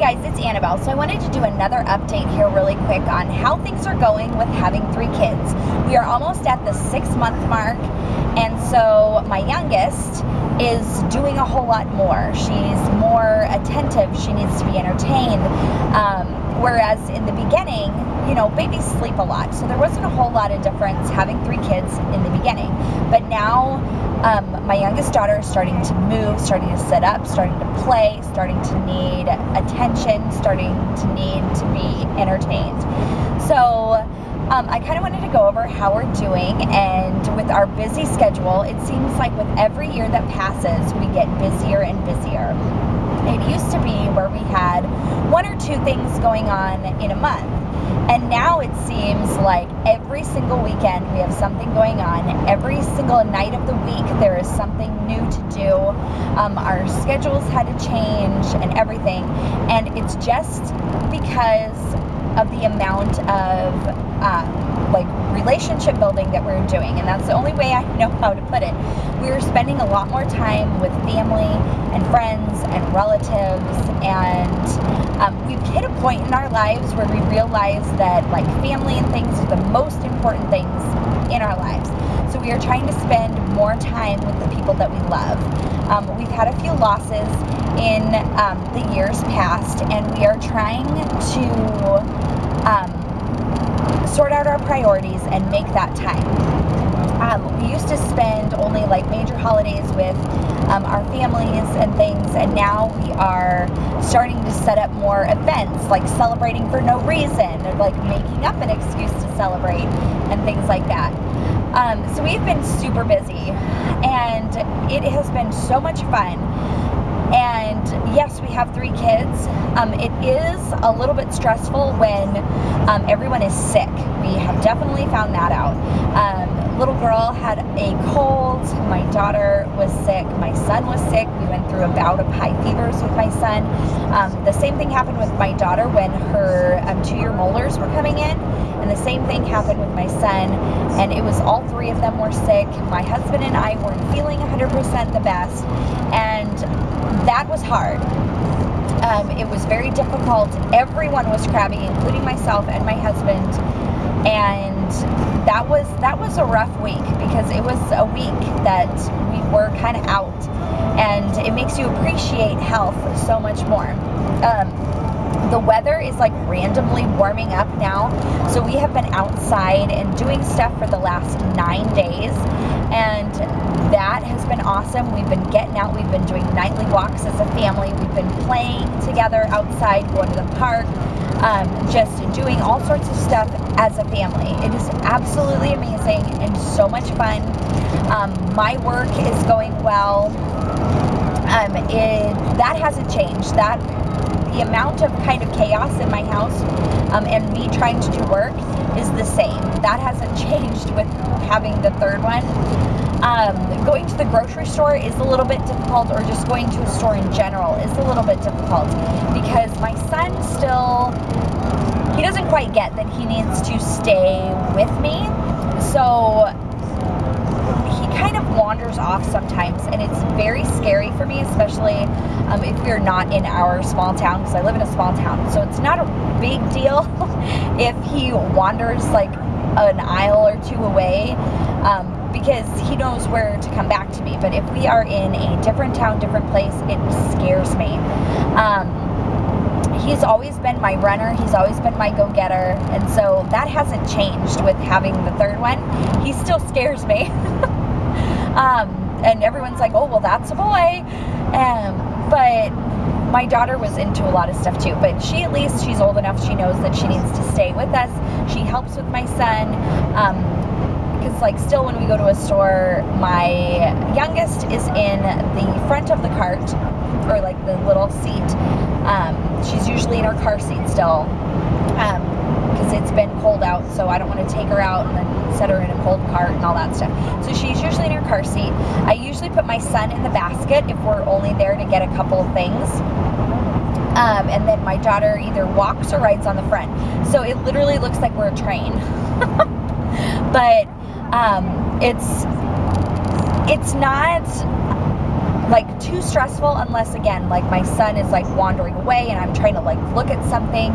guys, it's Annabelle. So I wanted to do another update here really quick on how things are going with having 3 kids. We are almost at the 6-month mark, and so my youngest is doing a whole lot more. She's more attentive. She needs to be entertained. Whereas in the beginning, you know, babies sleep a lot, so there wasn't a whole lot of difference having 3 kids in the beginning. But now my youngest daughter is starting to move, starting to sit up, starting to play, starting to need attention, starting to need to be entertained. So I kind of wanted to go over how we're doing, and with our busy schedule, it seems like with every year that passes, we get busier and busier. It used to be where we had 1 or 2 things going on in a month. And now it seems like every single weekend we have something going on. Every single night of the week there is something new to do. Our schedules had to change and everything. And it's just because of the amount of like relationship building that we're doing. And that's the only way I know how to put it. We're spending a lot more time with family and friends and relatives, and we've hit a point in our lives where we realize that like family and things are the most important things in our lives. So we are trying to spend more time with the people that we love. We've had a few losses in the years past, and we are trying to sort out our priorities and make that time. We used to spend only like major holidays with our families and things, and now we are starting to set up more events, like celebrating for no reason, or like making up an excuse to celebrate and things like that. So we've been super busy, and it has been so much fun. And yes, we have 3 kids. It is a little bit stressful when everyone is sick. We have definitely found that out. Little girl had a cold. My daughter was sick. My son was sick. We went through a bout of high fevers with my son. The same thing happened with my daughter when her 2-year molars were coming in. And the same thing happened with my son. And it was all 3 of them were sick. My husband and I weren't feeling 100% the best. And that was hard. It was very difficult. Everyone was crabby, including myself and my husband. And that was a rough week, because it was a week that we were kind of out, and it makes you appreciate health so much more. The weather is like randomly warming up now, so we have been outside and doing stuff for the last 9 days, and that has been awesome. We've been getting out, we've been doing nightly walks as a family, we've been playing together outside, going to the park, just doing all sorts of stuff as a family. It is absolutely amazing and so much fun. My work is going well. That hasn't changed. The amount of kind of chaos in my house and me trying to do work is the same. That hasn't changed with having the 3rd one. Going to the grocery store is a little bit difficult, or just going to a store in general is a little bit difficult, because my son still, he doesn't quite get that he needs to stay with me. So he kind of wanders off sometimes, and it's very scary for me, especially if we're not in our small town, because I live in a small town. So it's not a big deal if he wanders like an aisle or 2 away, because he knows where to come back to me. But if we are in a different town, different place, it scares me. He's always been my runner. He's always been my go-getter. And so that hasn't changed with having the 3rd one. He still scares me. And everyone's like, oh, well, that's a boy. But my daughter was into a lot of stuff too. But she, at least, she's old enough. She knows that she needs to stay with us. She helps with my son. Because like still when we go to a store, my youngest is in the front of the cart, or like the little seat. She's usually in her car seat still, because it's been cold out, so I don't want to take her out and then set her in a cold cart and all that stuff. So she's usually in her car seat. I usually put my son in the basket if we're only there to get a couple of things. And then my daughter either walks or rides on the front. So it literally looks like we're a train. But it's not like too stressful unless, again, like my son is like wandering away and I'm trying to like look at something.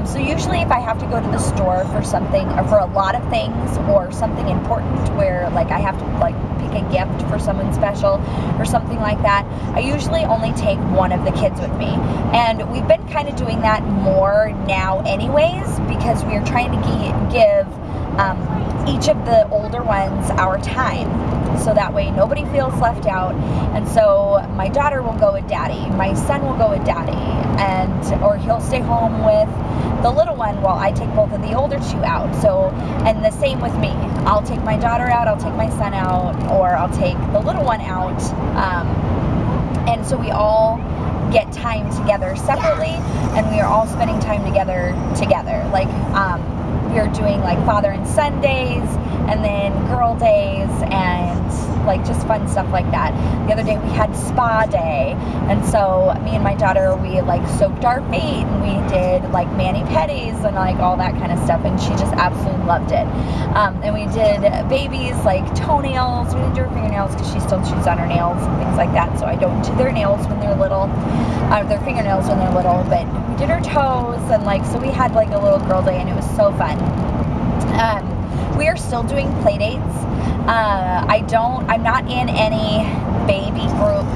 So usually if I have to go to the store for something, or for a lot of things, or something important where like I have to like pick a gift for someone special or something like that, I usually only take one of the kids with me. And we've been kind of doing that more now anyways, because we are trying to give each of the older ones our time, so that way nobody feels left out. And so my daughter will go with daddy, my son will go with daddy, or he'll stay home with the little one while I take both of the older two out. So, and the same with me, I'll take my daughter out, I'll take my son out, or I'll take the little one out, and so we all get time together separately, and we are all spending time together. Like we are doing like father and son days, and then girl days, and like just fun stuff like that. The other day we had spa day, and so me and my daughter, we like soaked our feet, and we did like mani-pedis and like all that kind of stuff, and she just absolutely loved it. And we did babies like toenails. We didn't do her fingernails because she still chews on her nails and things like that, so I don't do their nails when they're little, their fingernails when they're little, but we did her toes, and like, so we had like a little girl day, and it was so fun. We are still doing play dates. I'm not in any baby group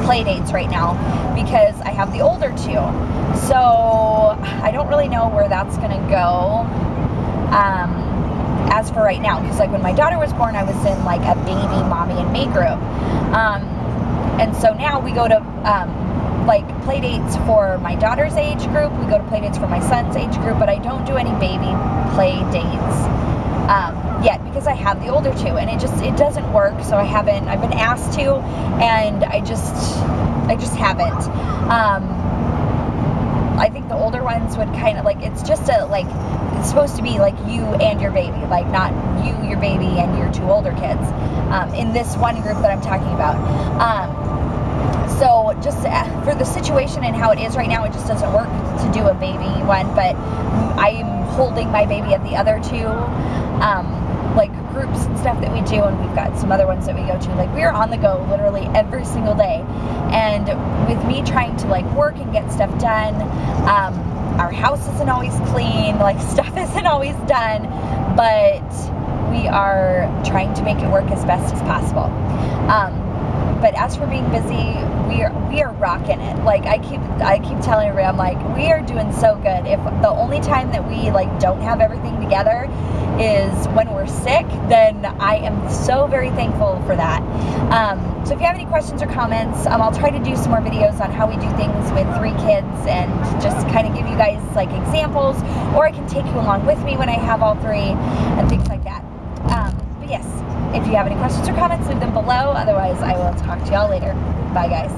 play dates right now because I have the older two. So I don't really know where that's gonna go as for right now, because like when my daughter was born, I was in like a baby mommy and me group. And so now we go to like play dates for my daughter's age group, we go to play dates for my son's age group, but I don't do any baby play dates yet because I have the older two, and it doesn't work. So I've been asked to, and I just haven't. I think the older ones would kind of like, it's just it's supposed to be like you and your baby, like not you, your baby, and your two older kids in this one group that I'm talking about. So just for the situation and how it is right now, it just doesn't work to do a baby one, but I'm holding my baby at the other two like groups and stuff that we do, and we've got some other ones that we go to. Like, we are on the go literally every single day, and with me trying to like work and get stuff done, our house isn't always clean, like stuff isn't always done, but we are trying to make it work as best as possible. But as for being busy, we are rocking it. Like I keep telling everybody, I'm like, we are doing so good. If the only time that we like don't have everything together is when we're sick, then I am so very thankful for that. So if you have any questions or comments, I'll try to do some more videos on how we do things with 3 kids, and just kind of give you guys like examples, or I can take you along with me when I have all 3 and things like that. But yes, if you have any questions or comments, leave them below. Otherwise, I will talk to y'all later. Bye, guys.